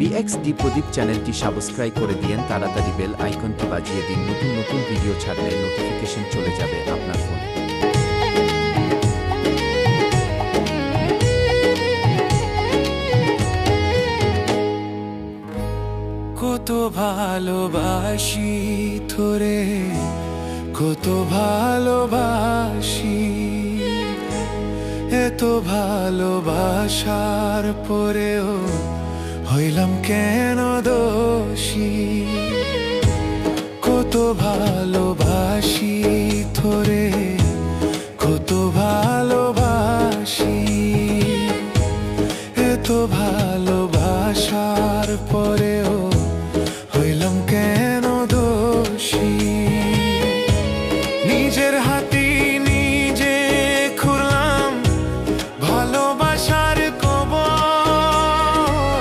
BXD প্রদীপ চ্যানেলটি subscribe করে দিয়েন, তাড়াতাড়ি বেল আইকনটি বাজিয়ে দিন, নতুন নতুন ভিডিও ছাড়লে নোটিফিকেশন চলে যাবে আপনার ফোনে। কত ভালোবাসি তোরে, কত ভালোবাসি, এত ভালোবাসার পরেও হইলাম কেন দোষী। কত ভালোবাসি তোরে, কত ভালোবাসি, এত ভালোবাসার পরেও হইলাম কেন দোষী। নিজের হাতে নিজে খুললাম ভালোবাসার কবর,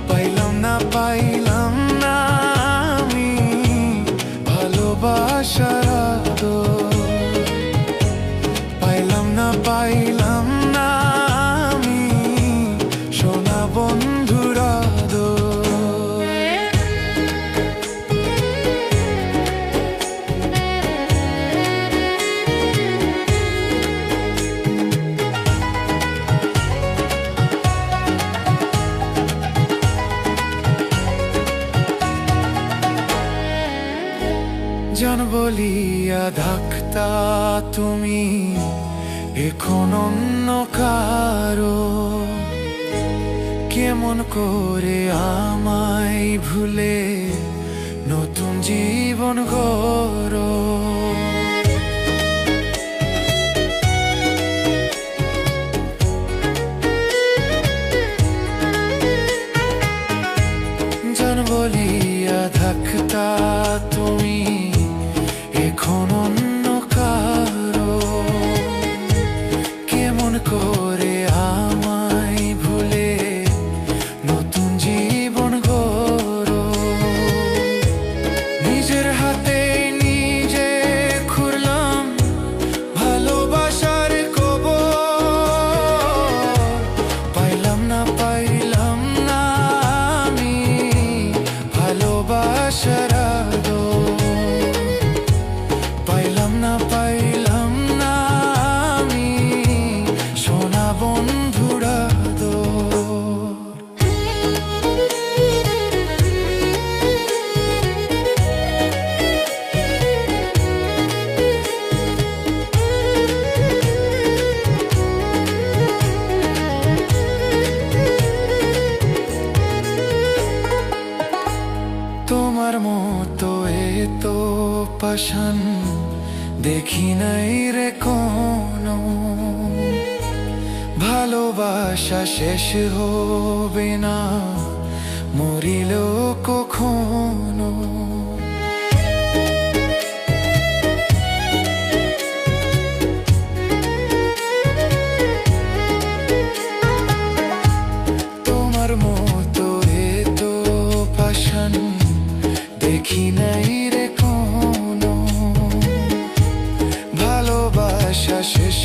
পাইলাম না আমি ভালোবাসার আদর, পাইলাম না আমি সোনা বন্ধুর আদর। জান বলিয়া ডাকতা তুমি এখন অন্য কারো, কেমন করে আমায় ভুলে নতুন জীবন গড়ো। জান বলিয়া ডাকতা তুমি এখন অন্য কারো, কেমন করে আমায় ভুলে নতুন জীবন গড়ো। নিজের হাতে নিজে খুললাম ভালোবাসার কবর, পাইলাম না আমি ভালোবাসার আদর, পাইলাম না আমি সোনা বন্ধুর আদর। তোমার মতো এত পাষাণ দেখি নাই রে কোনো, ভালোবাসা শেষ হবে না মরিলেও কখনো। তোমার মতো এত পাষাণ দেখি নাই রে কোনো, ভালোবাসা শেষ